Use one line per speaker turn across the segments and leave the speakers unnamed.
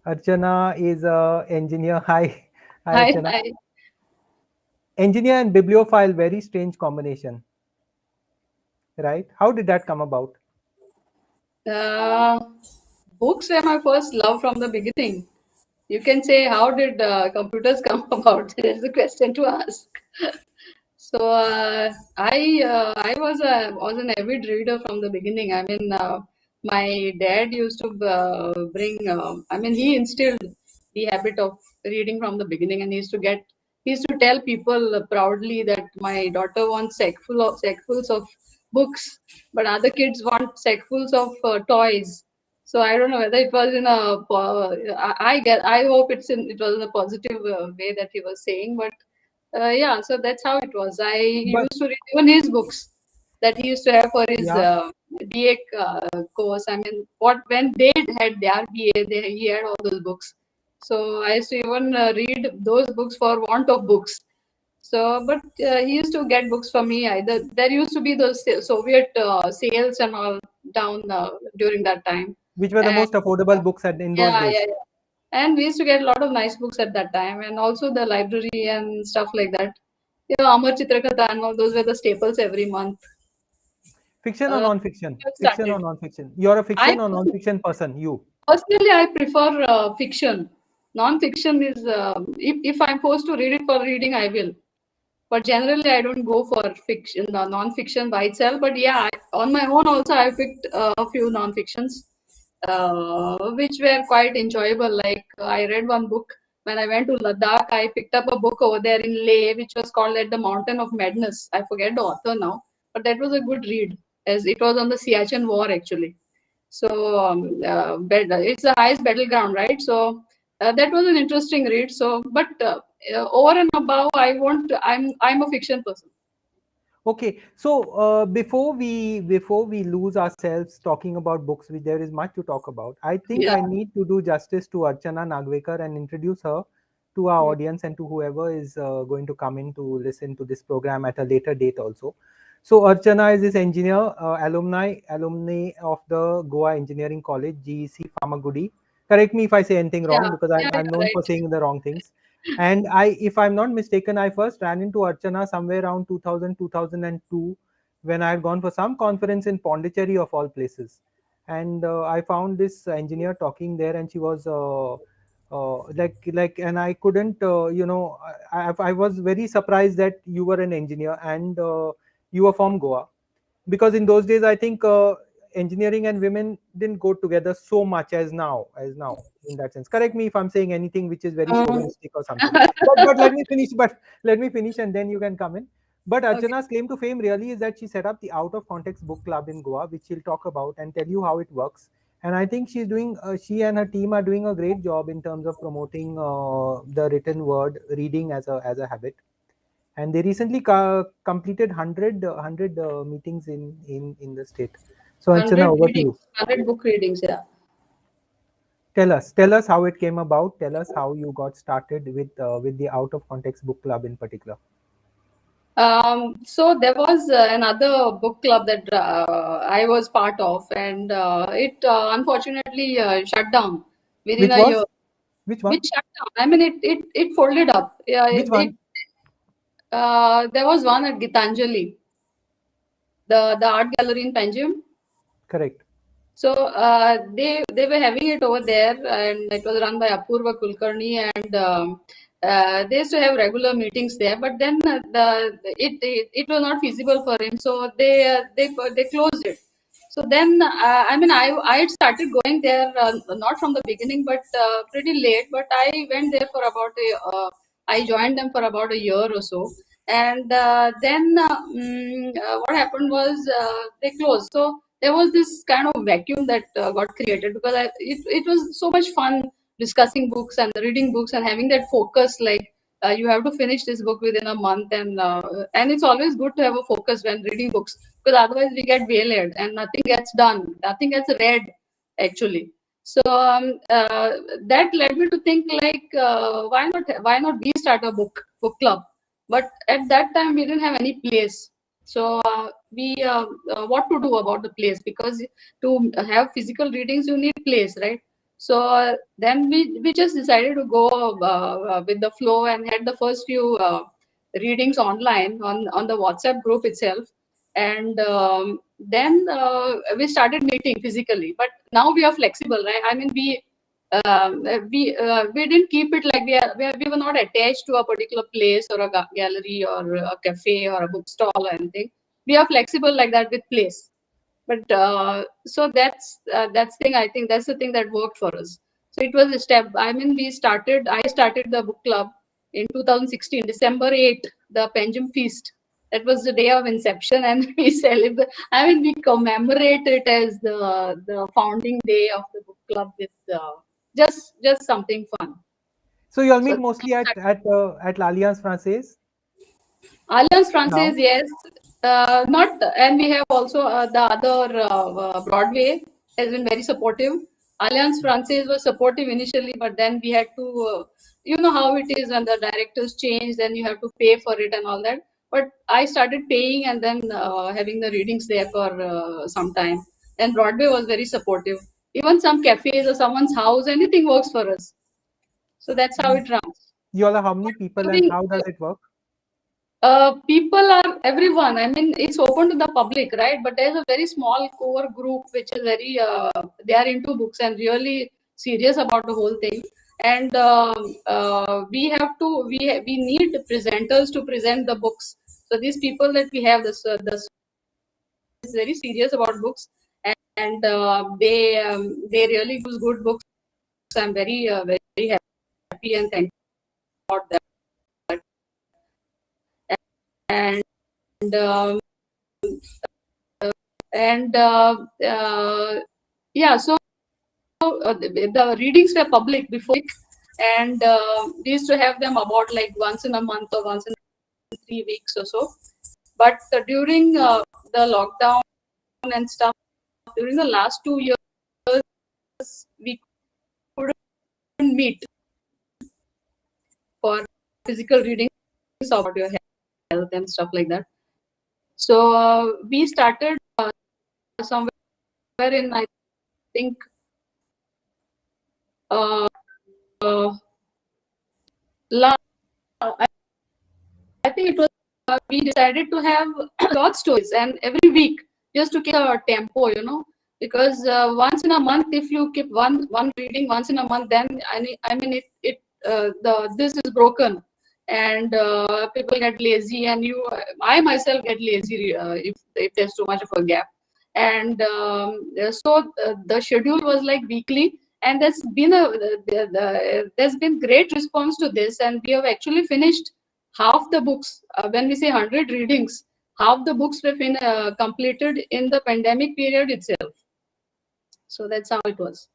Archana is a engineer. Hi, hi
Hi,
Archana.
hi.
Engineer and bibliophile, very strange combination, right? How did that come about?
Uh, Books were my first love from the beginning. You can say, how did computers come about? That's the question to ask. So I was an avid reader from the beginning. I mean, my dad used to bring. I mean, he instilled the habit of reading from the beginning, and he used to tell people proudly that my daughter wants sackfuls of books, but other kids want sackfuls of toys. So I don't know whether it was in I hope it was in a positive way that he was saying, but yeah, so that's how it was. I
But
used to read even his books that he used to have for his
yeah,
BA course. I mean, what when they had their BA, he had all those books. So I used to even read those books for want of books. So, but he used to get books for me. Either there used to be those Soviet sales and all down during that time,
which were the
and
most affordable books in those
yeah,
days.
yeah, yeah. And we used to get a lot of nice books at that time, and also the library and stuff like that. Amar Chitrakatha and all those were the staples every month.
Fiction or
Uh,
non-fiction?
I've
Fiction or
started.
non-fiction? You're a
I
fiction or non-fiction person, you.
personally I prefer fiction. Non-fiction is if I'm forced to read it for reading, I will. But generally, I don't go for fiction, non-fiction by itself. But yeah, on my own also, I picked a few non-fictions, which were quite enjoyable. Like I read one book when I went to Ladakh. I picked up a book over there in Leh, which was called "At the Mountain of Madness." I forget the author now, but that was a good read, as it was on the Siachen War actually. So it's the highest battleground, right? So that was an interesting read. So, but over and above, I'm a fiction person.
Okay, so before we lose ourselves talking about books, there is much to talk about. I think
Yeah.
I need to do justice to Archana Nagvenkar and introduce her to our
Mm.
audience and to whoever is going to come in to listen to this program at a later date also. So Archana is this engineer, alumni of the Goa Engineering College, GEC Pharmagudi. Correct me if I say anything
Yeah,
wrong because
yeah,
I'm
yeah,
known for
right.
saying the wrong things. And if I'm not mistaken, I first ran into Archana somewhere around 2000, 2002 when I had gone for some conference in Pondicherry of all places. And I found this engineer talking there, and she was and I couldn't, I was very surprised that you were an engineer and you were from Goa, because in those days I think engineering and women didn't go together so much as now in that sense. Correct me if I'm saying anything which is very
Uh,
chauvinistic or something, but let me finish and then you can come in. But
okay.
Archana's claim to fame really is that she set up the out of context book club in Goa, which she'll talk about and tell you how it works. And I think she and her team are doing a great job in terms of promoting the written word reading as a habit. And they recently completed 100 meetings in the state. So Anchana,
100
over to
readings,
you.
100 book readings. Yeah.
Tell us how it came about. Tell us how you got started with the out of context book club in particular.
So there was another book club that I was part of, and it unfortunately shut down within
Which
a year.
was which one?
Which shut down? I mean, it folded up. Yeah,
Which
it
one?
there was one at Gitanjali, the art gallery in Panjim.
Correct.
So they were having it over there, and it was run by Apurva Kulkarni, and they used to have regular meetings there. But then it was not feasible for him, so they closed it. So then I mean I had started going there not from the beginning, but pretty late. But I went there for I joined them for about a year or so, and then what happened was they closed. So there was this kind of vacuum that got created because it was so much fun discussing books and reading books and having that focus like you have to finish this book within a month, and it's always good to have a focus when reading books because otherwise we get waylaid and nothing gets done, nothing gets read actually. So that led me to think like why not we start a book club. But at that time we didn't have any place. So we what to do about the place, because to have physical readings you need place, right? So then we just decided to go with the flow and had the first few readings online on the WhatsApp group itself. And then we started meeting physically. But now we are flexible, right? I mean, we didn't keep it like we were not attached to a particular place or a gallery or a cafe or a bookstall or anything. We are flexible like that with place. But so that's thing, I think that's the thing that worked for us. So it was a step. I mean, I started the book club in 2016 December 8th, the Penjum feast. That was the day of inception, and we celebrate, I mean, we commemorate it as the founding day of the book club with just something fun.
So you all meet
So
mostly at l'Alliance Française
Alliance Française,
now.
yes. Not, and we have also the other Broadway has been very supportive. Alliance Française was supportive initially, but then we had to, you know how it is when the directors change, then you have to pay for it and all that. But I started paying and then having the readings there for some time. And Broadway was very supportive. Even some cafes or someone's house, anything works for us. So that's how it runs.
You all are how many people and
During
how does it work?
People are everyone. I mean, it's open to the public, right? But there's a very small core group which is very they are into books and really serious about the whole thing. And we have to we need presenters to present the books. So these people that we have, this is very serious about books, and they really use good books. I'm very happy and thankful about that. And um, and yeah, so the readings were public before, and we used to have them about like once in a month or once in 3 weeks or so. But during the lockdown and stuff, during the last 2 years, we couldn't meet for physical readings about your health and stuff like that. So we started somewhere in, I think, uh, uh, la- I think it was we decided to have short stories and every week just to keep a tempo, you know, because once in a month, if you keep one reading once in a month, then I mean the this is broken, and people get lazy, and I myself get lazy if there's too much of a gap, and so the schedule was like weekly, and there's been great response to this, and we have actually finished half the books. When we say 100 readings, half the books were completed in the pandemic period itself. So that's how it was.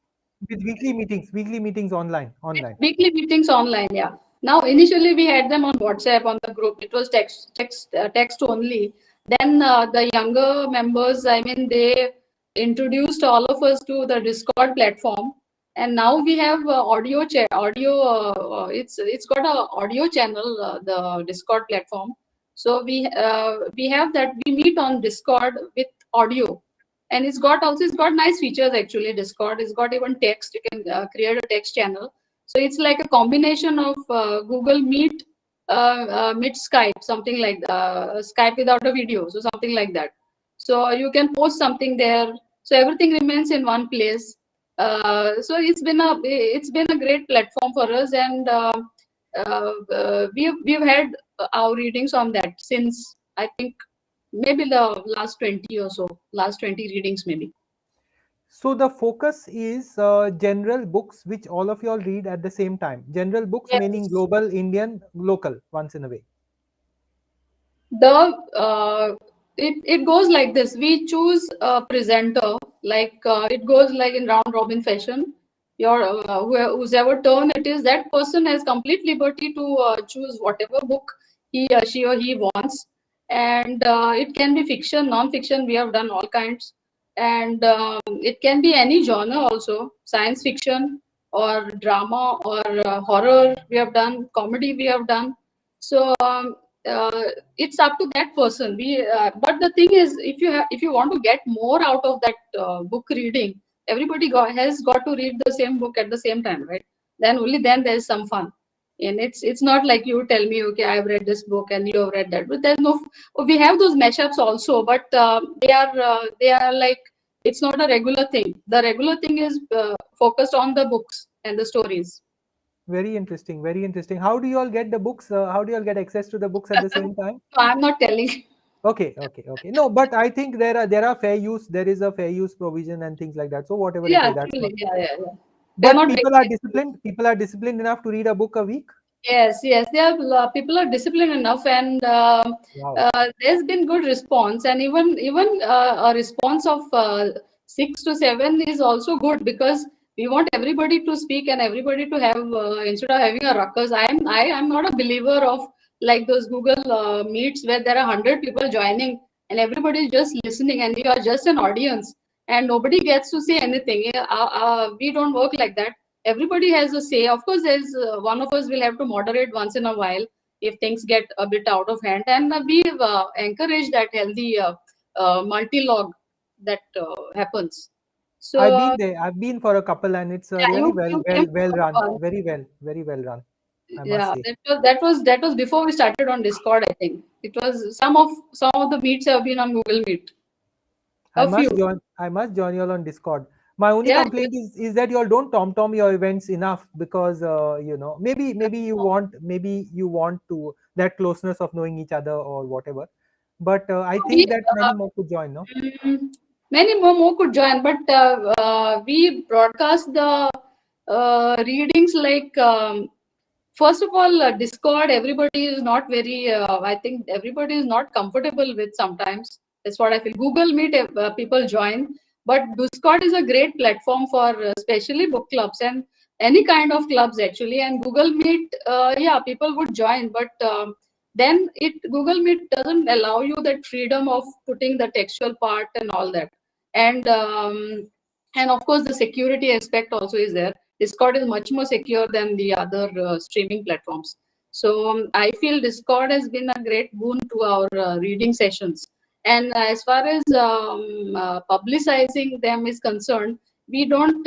With weekly meetings online.
Weekly meetings online, yeah. Now, initially we had them on WhatsApp on the group. It was text only. Then the younger members, I mean, they introduced all of us to the Discord platform, and now we have audio. It's got a audio channel, the Discord platform. So we have that. We meet on Discord with audio, and it's got nice features actually. Discord, it's got even text. You can create a text channel, so it's like a combination of Google Meet, Meet Skype, something like Skype without a video, so something like that. So you can post something there, so everything remains in one place. So it's been a great platform for us, and we've had our readings on that since, I think, maybe the last 20 or so, last 20 readings maybe.
So the focus is general books which all of you all read at the same time. General books meaning
Yes.
global, Indian, local, once in a way.
The it goes like this. We choose a presenter, like it goes like in round robin fashion. Your whoever turn it is, that person has complete liberty to choose whatever book she or he wants, and it can be fiction, non-fiction. We have done all kinds, and it can be any genre also, science fiction or drama or horror. We have done comedy. We have done. So it's up to that person. But the thing is, if you want to get more out of that book reading, everybody has got to read the same book at the same time, right? Then only then there's some fun. And it's not like you tell me, okay, I've read this book and you have read that. But there's no. We have those mashups also, but they are like, it's not a regular thing. The regular thing is focused on the books and the stories.
Very interesting. Very interesting. How do you all get the books? How do you all get access to the books at the same time?
So I'm not telling.
Okay, okay, okay. No, but I think there are fair use. There is a fair use provision and things like that. So whatever it
Yeah,
is, that's not.
truly. Yeah. They're
But
not
people
making
are
it.
disciplined. People are disciplined enough to read a book a week.
Yes. They are, people are disciplined enough, and
Wow.
there's been good response, and even a response of 6 to 7 is also good, because we want everybody to speak and everybody to have, instead of having a ruckus. I'm not a believer of like those Google meets where there are 100 people joining and everybody is just listening and you are just an audience and nobody gets to say anything. Yeah, we don't work like that. Everybody has a say. Of course, there's one of us will have to moderate once in a while if things get a bit out of hand, and we encourage that healthy multi-log that happens. So
I've been there. I've been for a couple, and it's
yeah,
really well,
you
well,
came
well
for
run.
fun.
Very well run. I must
Yeah,
say.
that was before we started on Discord. I think it was some of the meets have been on Google Meet.
I
A few.
must join. I must join you all on Discord. My only
Yeah.
complaint is that you all don't tom your events enough, because maybe you want to that closeness of knowing each other or whatever. But I
We,
think that many more could join. No.
many more could join, but we broadcast the readings like, first of all, Discord. Everybody is not very. I think everybody is not comfortable with sometimes. That's what I feel. Google Meet, people join, but Discord is a great platform for especially book clubs and any kind of clubs actually. And Google Meet, yeah, people would join, but then it Google Meet doesn't allow you that freedom of putting the textual part and all that. And of course the security aspect also is there. Discord is much more secure than the other streaming platforms. So I feel Discord has been a great boon to our reading sessions. And as far as publicizing them is concerned, we don't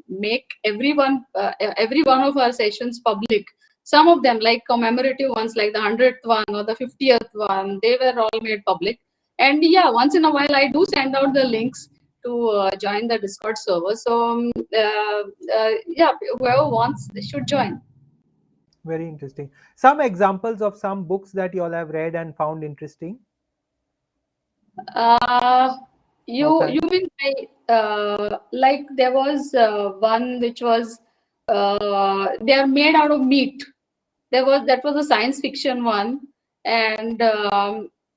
make every one of our sessions public. Some of them, like commemorative ones, like the 100th one or the 50th one, they were all made public. And yeah, once in a while, I do send out the links to join the Discord server. So yeah, whoever wants should join.
Very interesting. Some examples of some books that you all have read and found interesting.
Uh, you
Offhand.
mean like there was one which was they are made out of meat. That was a science fiction one, and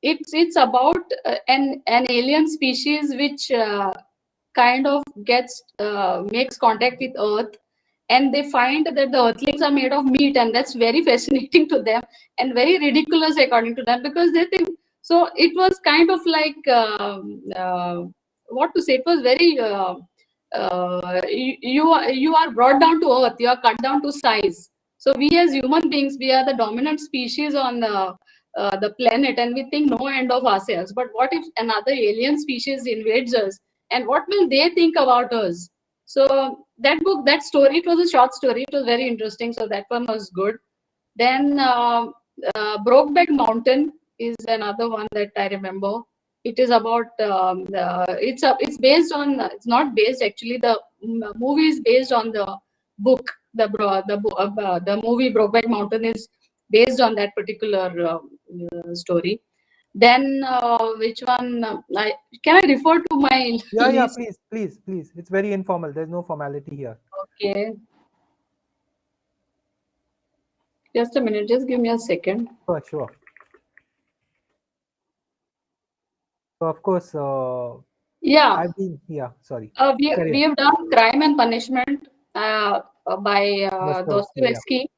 it's about an alien species which kind of gets makes contact with Earth, and they find that the Earthlings are made of meat, and that's very fascinating to them and very ridiculous according to them, because they think so. It was kind of like what to say. It was very you are brought down to Earth. You are cut down to size. So we as human beings, we are the dominant species on the planet, and we think no end of ourselves. But what if another alien species invades us, and what will they think about us? So that book, that story, it was a short story. It was very interesting. So that one was good. Then Brokeback Mountain is another one that I remember. It is about it's based on, it's not based actually, the movie is based on the book. The movie Brokeback Mountain is based on that particular story. Then which one? Can I refer to my
Yeah.
list?
Please. It's very informal. There's no formality here.
Okay, just a minute. Just give me a second.
Sure. So of course,
Yeah,
I've been. Yeah. Sorry.
we
Carry on.
we have done Crime and Punishment by
Dostoevsky. Yeah.
Dostoevsky.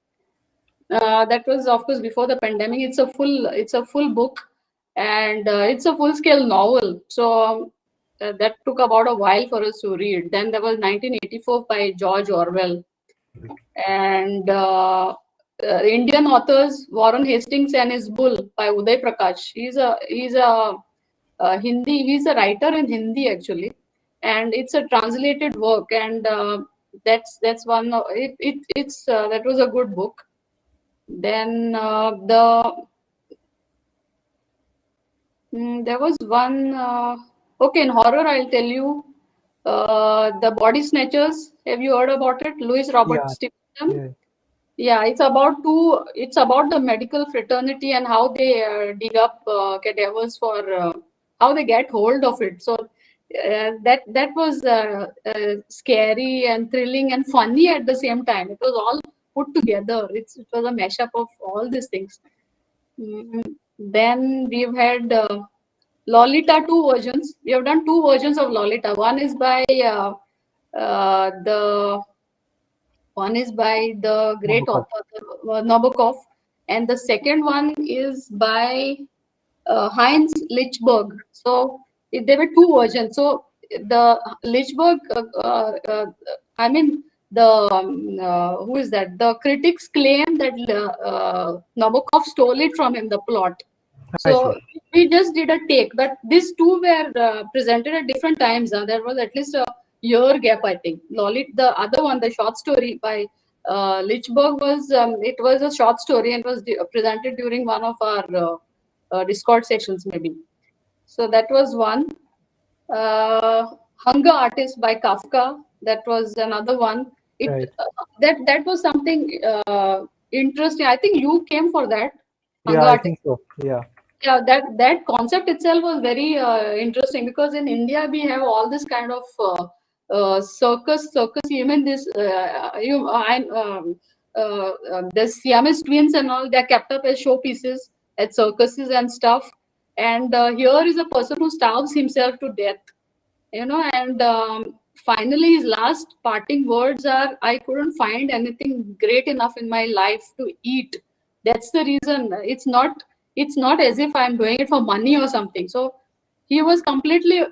That was of course before the pandemic. It's a full book, and it's a full scale novel. So that took about a while for us to read. Then there was 1984 by George Orwell, and Indian authors Warren Hastings and his Bull by Uday Prakash. He's a Hindi. He's a writer in Hindi actually, and it's a translated work, and that's one of it's that was a good book. Then there was one okay, in horror I'll tell you the Body Snatchers. Have you heard about it? Louis Robert
Yeah.
Stevenson.
Yeah.
Yeah, it's about the medical fraternity and how they dig up cadavers for how they get hold of it. So that was scary and thrilling and funny at the same time. It was all put together. It was a mashup of all these things. Then we've had Lolita, two versions. We have done two versions of Lolita. One is by the great
Nabokov.
author Nabokov, and the second one is by Heinz Lichberg. So there were two versions. So the Lichberg, I mean who is that? The critics claim that Nabokov stole it from him, the plot.
I see.
So we just did a take, but these two were presented at different times. There was at least a year gap, I think. The other one, the short story by Lichberg, it was a short story and was presented during one of our Discord sessions, maybe. So that was one. Hunger Artist by Kafka. That was another one.
Right.
That was something interesting. I think you came for that.
Yeah,
Hunger
I
Artist.
think so. Yeah.
Yeah, that concept itself was very interesting, because in India we have all this kind of circus. Even this the Siamese twins and all, they're kept up as showpieces at circuses and stuff. And here is a person who starves himself to death, and finally his last parting words are, I couldn't find anything great enough in my life to eat. That's the reason. It's not as if I'm doing it for money or something. So he was completely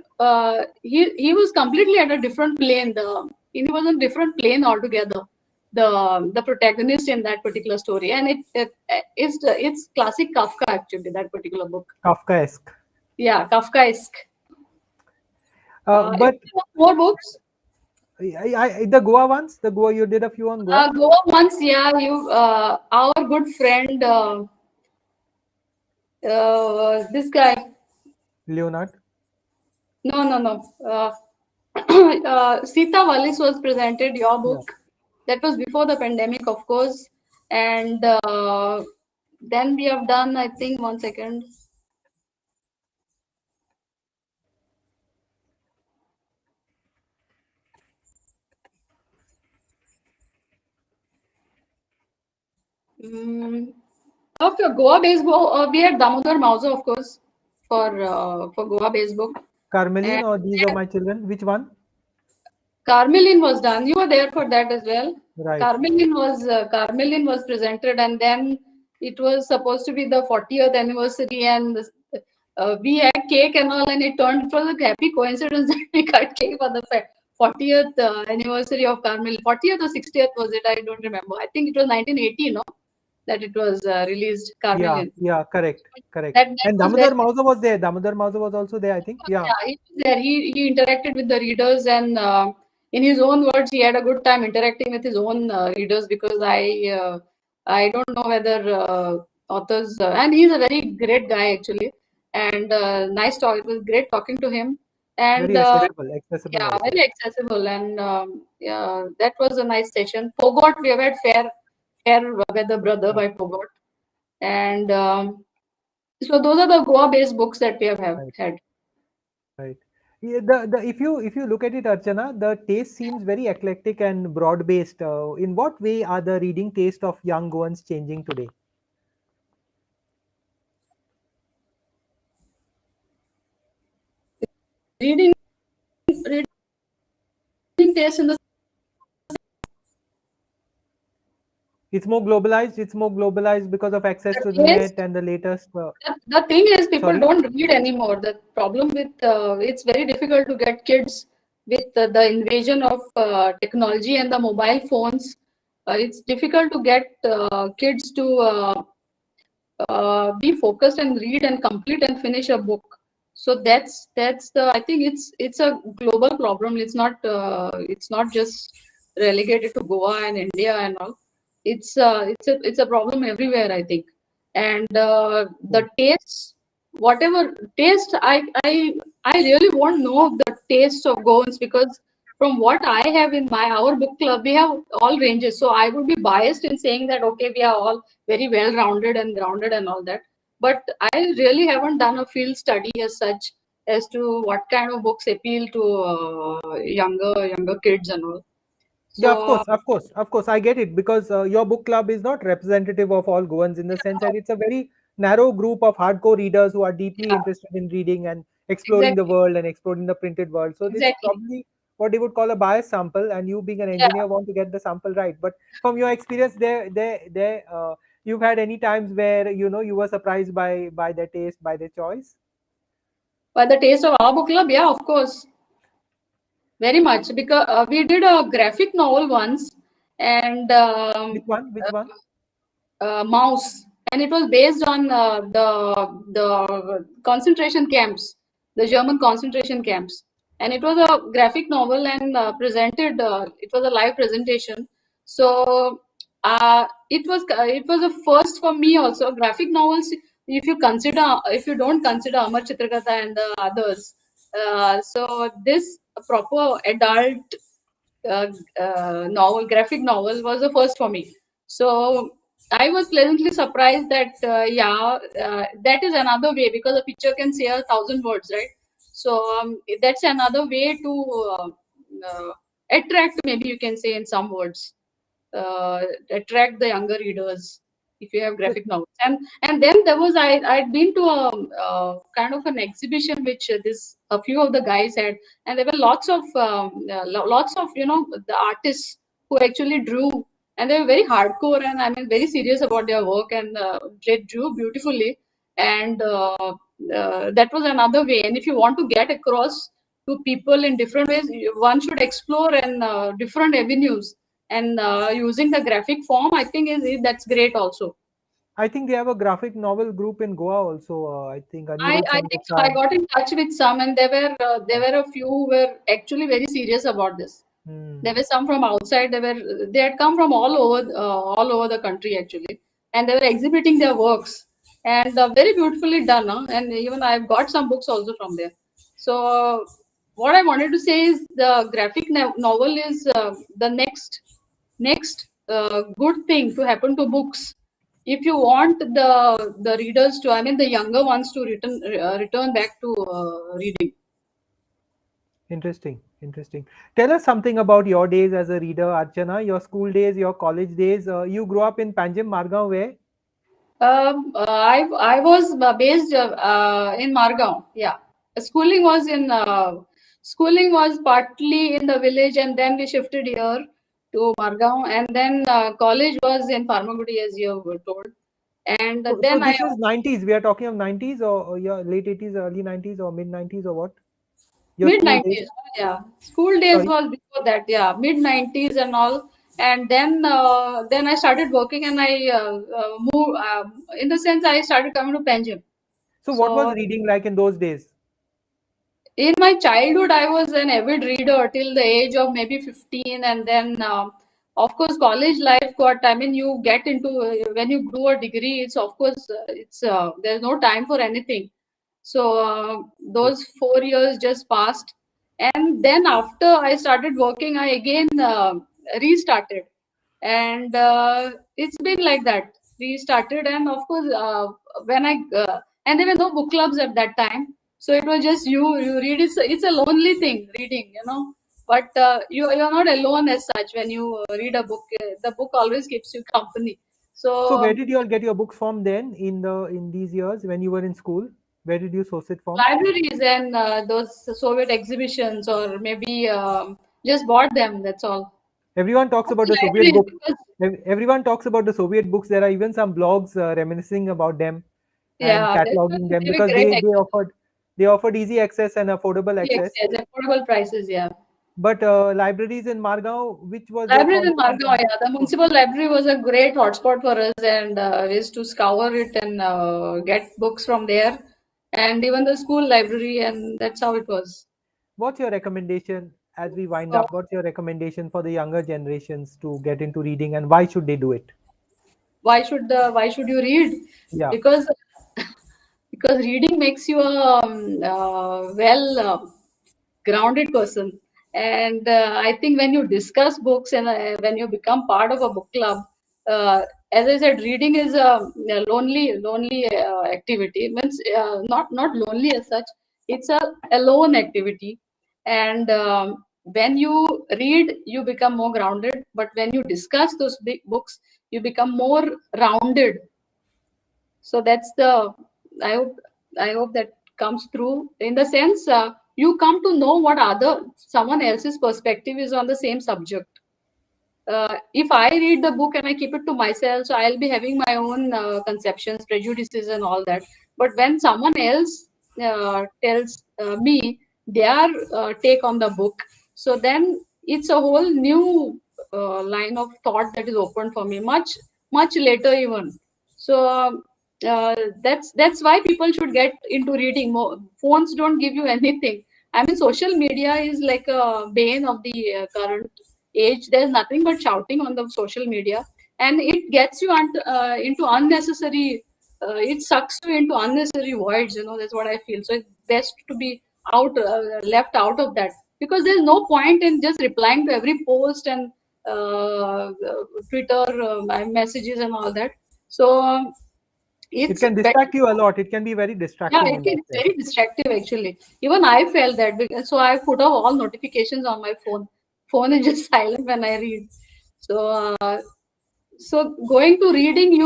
he was completely at a different plane. He was on a different plane altogether, the protagonist in that particular story. And it's classic Kafka, actually, that particular book.
Kafkaesque.
Yeah, Kafkaesque.
But
More books.
the Goa ones, you did a few on Goa.
Goa once, yeah. Our good friend, this guy.
Leonard.
No. Sita Valles was presented your book.
Yeah.
That was before the pandemic, of course. And then we have done, I think, 1 second. Of your Goa-based book, we had Damodar Mauro, of course, for Goa-based book.
Carmeline
And
or These Are My Children? Which one?
Carmeline was done. You were there for that as well.
Right.
Carmeline was presented, and then it was supposed to be the 40th anniversary, and we had cake and all, and it was a happy coincidence that we cut cake for the 40th anniversary of Carmeline. 40th or 60th was it? I don't remember. I think it was 1980, no, that it was released. Carmeline.
Yeah, correct.
That
And
was
Damodar Mauro was there. Damodar Mauro was also there, I think. Yeah.
Yeah, he was there. He interacted with the readers, and in his own words, he had a good time interacting with his own readers, because I don't know whether authors and he's a very great guy, actually, and nice talk. It was great talking to him, and
Very accessible
yeah,
also.
very accessible, and yeah, that was a nice session. Pogot, we have had Fair Weather Brother by Pogot, and so those are the Goa-based books that we have had.
Right. Yeah, if you look at it, Archana, the taste seems very eclectic and broad based. In what way are the reading taste of young Goans changing today?
Reading taste in the
It's more globalized. It's more globalized because of access to the
taste.
net and the latest.
The thing is, people
Sorry?
don't read anymore. The problem with it's very difficult to get kids with the invasion of technology and the mobile phones. It's difficult to get kids to be focused and read and complete and finish a book. So that's the, I think it's a global problem. It's not just relegated to Goa and India and all. It's a problem everywhere, I think. And the taste, whatever taste, I really won't know the taste of Goans, because from what I have in our book club, we have all ranges. So I would be biased in saying that okay, we are all very well rounded and grounded and all that. But I really haven't done a field study as such as to what kind of books appeal to younger kids and all.
Yeah,
So
of course, I get it because your book club is not representative of all Goans in the sense that it's a very narrow group of hardcore readers who are deeply
yeah,
interested in reading and exploring the
exactly,
world and exploring the printed world. So this is
exactly.
probably what they would call a bias sample, and you being an
Yeah.
engineer want to get the sample right. But from your experience, you've had any times where you were surprised by their taste, by their choice.
But the taste of our book club, yeah, of course, very much, because we did a graphic novel once, and
Which one? Which one?
Mouse, and it was based on the concentration camps, the German concentration camps, and it was a graphic novel and presented. It was a live presentation, so it was a first for me also. Graphic novels, if you don't consider Amar Chitrakatha and the others, so this proper adult uh, graphic novel was the first for me. So I was pleasantly surprised that that is another way, because a picture can say 1,000 words, right? So that's another way to attract, maybe you can say in some words, attract the younger readers if you have graphic novels. And then there was I'd been to a kind of an exhibition which this a few of the guys had, and there were lots of the artists who actually drew, and they were very hardcore, and I mean very serious about their work, and they drew beautifully. And that was another way. And if you want to get across to people in different ways, one should explore and different avenues, and using the graphic form, I think that's great also.
I think they have a graphic novel group in Goa also. I think Anirudh
I think so. I
Sangasar.
got in touch with some, and there were a few who were actually very serious about this.
Hmm.
There were some from outside. They had come from all over the country actually, and they were exhibiting their works, and very beautifully done. Huh? And even I've got some books also from there. So what I wanted to say is the graphic novel is the next good thing to happen to books. If you want the readers to, I mean the younger ones to return back to reading.
Interesting, interesting. Tell us something about your days as a reader, Archana. Your school days, your college days. You grew up in Panjim, Margao, where?
I was based in Margao. Yeah, schooling was partly in the village, and then we shifted here to Margao, and then college was in Farmagudi, as you were told. And
So
then I
this is 90s. We are talking of 90s or your late 80s, early 90s or mid 90s or what? Your
mid
school days?
90s. Yeah, school days
Sorry.
was before that. Yeah, mid 90s and all. And then I started working, and I moved. In the sense, I started coming to Panjim.
So what was
So
reading like in those days?
in my childhood, I was an avid reader till the age of maybe 15, and then of course college life got. I mean, you get into when you do a degree. It's of course it's there's no time for anything. So
True.
those 4 years just passed, and then after I started working, I again restarted, and it's been like that. Restarted, and of course when I and there were no book clubs at that time, so it was just you read. It's a lonely thing reading, but you're not alone as such when you read a book. The book always keeps you company.
So
So
where did you all get your books from then in these years when you were in school? Where did you source it from?
libraries and those Soviet exhibitions, or maybe just bought them. That's all.
Everyone talks about
Mostly
the Soviet
libraries,
books.
because
Everyone talks about the Soviet books. There are even some blogs reminiscing about them and
yeah,
cataloging them
they were
because
great.
they offered easy access and affordable
Yes,
access.
yes, affordable prices. Yeah.
But libraries in Margao, which was their
Libraries in
content?
Margao, yeah. The municipal library was a great hotspot for us, and we used to scour it and get books from there. and even the school library, and that's how it was.
What's your recommendation as we wind
So
up? What's your recommendation for the younger generations to get into reading, and why should they do it?
why should you read?
Yeah.
Because because reading makes you a grounded person. And I think when you discuss books and when you become part of a book club, as I said, reading is a lonely activity. Means not lonely as such. It's a alone activity, and when you read, you become more grounded. But when you discuss those big books, you become more rounded. So that's the i hope I hope that comes through in the sense, you come to know what other someone else's perspective is on the same subject. If I read the book and I keep it to myself, so I'll be having my own conceptions, prejudices, and all that. But when someone else tells me their take on the book, so then it's a whole new line of thought that is open for me, much later even. So that's why people should get into reading more. Phones don't give you anything. I mean, social media is like a bane of the current age. There's nothing but shouting on the social media, and it gets you into unnecessary, it sucks you into unnecessary voids, that's what I feel. So it's best to be left out of that, because there's no point in just replying to every post and Twitter messages and all that. So
It
it's
can
better.
distract you a lot. It can be very
Yeah,
distracting in that
it's
sense.
very distractive actually. Even I felt that, because, so I put off all notifications on my phone. Phone is just silent when I read. So so going to reading,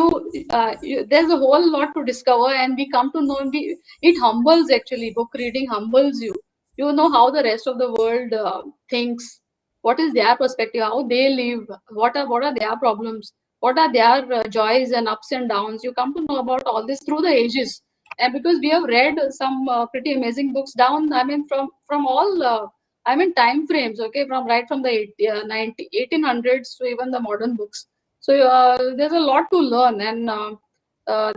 there's a whole lot to discover, and we come to know, it humbles actually. Book reading humbles you. You know how the rest of the world thinks, what is their perspective, how they live, what are their problems, what are their joys and ups and downs. You come to know about all this through the ages. And because we have read some pretty amazing books down, I mean, from all I mean time frames, okay, from right from the 1800s to even the modern books. So there's a lot to learn, and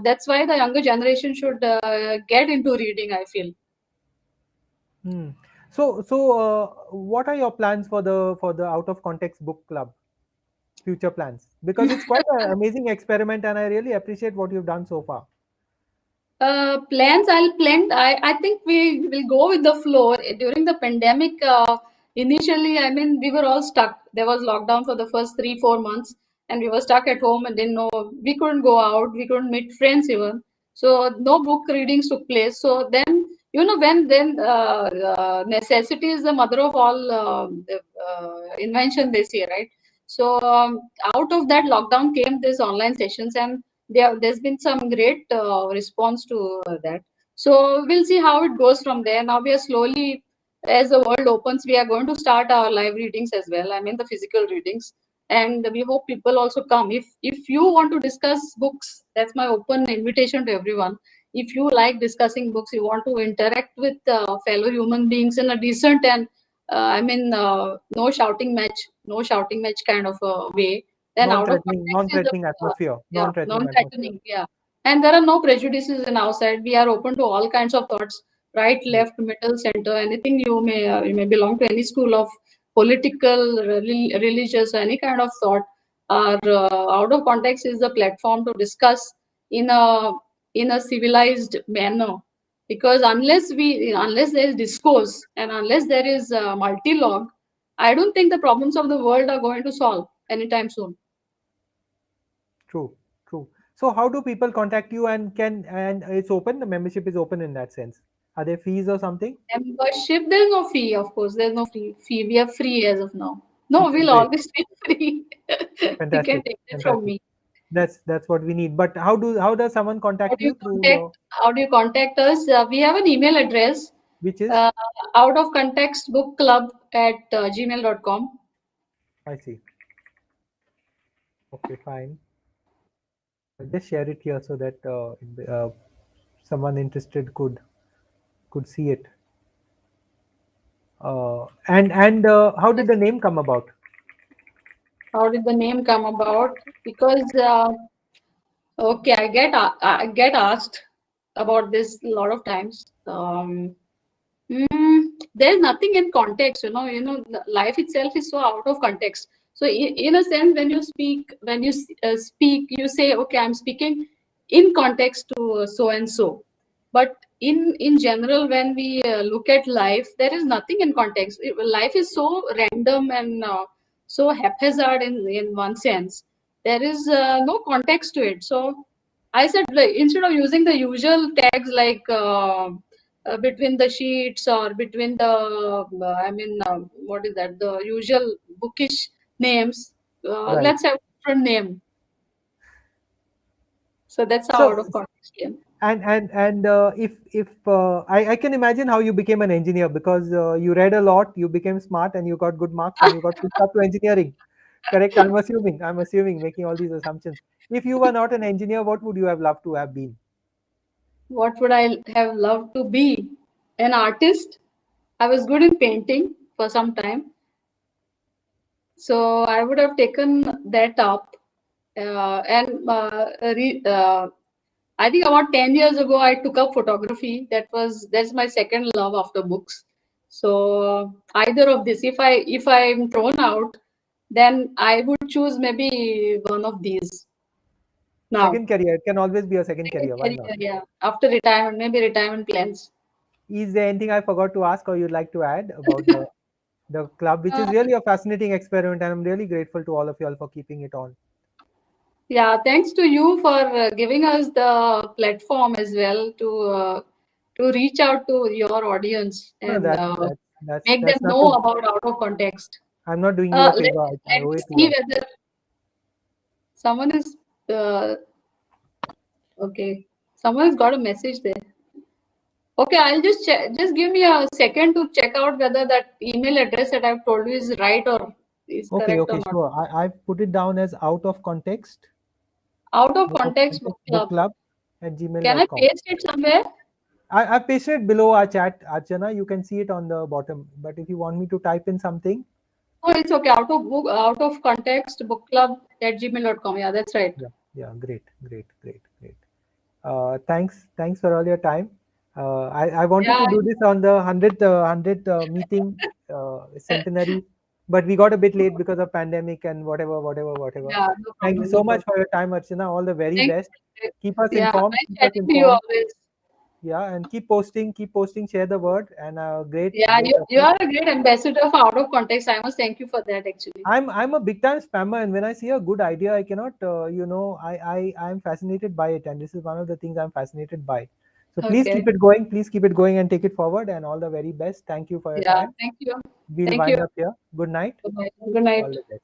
that's why the younger generation should get into reading, I feel.
Hmm. What are your plans for the out of context book club? Future plans, because it's quite an amazing experiment, and I really appreciate what you've done so far.
Plans, I'll plan. I think we will go with the flow. During the pandemic, initially, I mean, we were all stuck. There was lockdown for the first 3-4 months, and we were stuck at home and didn't know. We couldn't go out. We couldn't meet friends even. So no book readings took place. So then, when then necessity is the mother of all invention, they say, right? So out of that lockdown came this online sessions, and there's been some great response to that. So we'll see how it goes from there. Now we are slowly, as the world opens, we are going to start our live readings as well. I mean, the physical readings, and we hope people also come. If you want to discuss books, that's my open invitation to everyone. If you like discussing books, you want to interact with fellow human beings in a decent and no shouting match kind of a way, then out of
Non-threatening,
context is the
non-threatening atmosphere.
yeah,
Non-threatening atmosphere.
non-threatening, yeah. And there are no prejudices in our side. We are open to all kinds of thoughts, right,
Yes.
left, middle, center, anything. You may belong to any school of political, religious, any kind of thought. Our out of context is the platform to discuss in a civilized manner. Because unless there is discourse and unless there is multi-log, I don't think the problems of the world are going to solve anytime soon.
True, true. So how do people contact you, and it's open, the membership is open in that sense? Are there fees or something?
Membership, there's no fee, of course. There's no fee. We are free as of now. No, we'll
Great.
always be free. You can
Fantastic.
take it from
Fantastic.
me.
That's what we need. But how does someone
How
contact
do you
you through
contact?
your,
How do you contact us? We have an email address,
which is?
uh, out of context book club at gmail.com.
I see. Okay, fine. I'll just share it here so that someone interested could see it. And how did the name come about?
How did the name come about? Because okay, I get asked. about this a lot of times. Mm, there's nothing in context, life itself is so out of context. So in a sense, when you speak, speak, you say, okay, I'm speaking in context to so and so. But in general, when we look at life, there is nothing in context. Life is so random and so haphazard in one sense. There is no context to it. So I said, like, instead of using the usual tags like between the sheets or between the, what is that? The usual bookish names.
Right.
Let's have a different name. So that's how
So,
out of context came.
and I can imagine how you became an engineer because you read a lot, you became smart, and you got good marks, and you got pushed up to engineering. Correct? I'm assuming, making all these assumptions. If you were not an engineer, what would you have loved to have been?
What would I have loved to be? An artist. I was good in painting for some time. So I would have taken that up. And I think about 10 years ago, I took up photography. That's my second love after books. So either of this, if I'm thrown out, then I would choose maybe one of these now.
Second career. It can always be a second
Second
career. Why not?
career, yeah. After retirement, maybe retirement plans.
Is there anything I forgot to ask or you'd like to add about the club, which
Uh,
is really a fascinating experiment, and I'm really grateful to all of you all for keeping it on.
Yeah, thanks to you for giving us the platform as well to reach out to your audience
No,
and
that's
make them
that's
know
nothing.
about out of context.
I'm not doing you a
Let
favor. I
let
owe
me
it to
see
you.
whether someone is uh, okay. Someone has got a message there. Okay, I'll just check. Just give me a second to check out whether that email address that I've told you is right or is
Okay,
correct or
okay,
not.
sure. I've put it down as
Out of context book
book
club.
club at
Can I
gmail.com.
paste it somewhere?
I've pasted it below our chat, Archana. You can see it on the bottom. But if you want me to type in something,
Oh, it's okay. Out of context, book club at gmail.com. Yeah, that's right.
yeah, yeah, great, great, great, great. Thanks for all your time. I wanted
Yeah,
to do this on the 100th meeting centenary, but we got a bit late because of pandemic and whatever.
yeah, no
Thank you
problem, no
so much
problem.
for your time, Archana. All the very
Thank
best.
you.
Keep us
Yeah,
informed.
nice
Keep us
chatting to you
informed.
always.
Yeah, and keep posting. Share the word and great,
Yeah,
great
you
effort.
are a great ambassador for out of context. I must thank you for that actually.
I'm a big time spammer, and when I see a good idea, I cannot, I'm fascinated by it, and this is one of the things I'm fascinated by. So please keep
Okay.
it going, please keep it going, and take it forward. And all the very best. Thank you for your
Yeah,
time.
thank you.
We'll
Thank you.
wind up here. Good night.
Bye-bye. Good
All
night.
the best.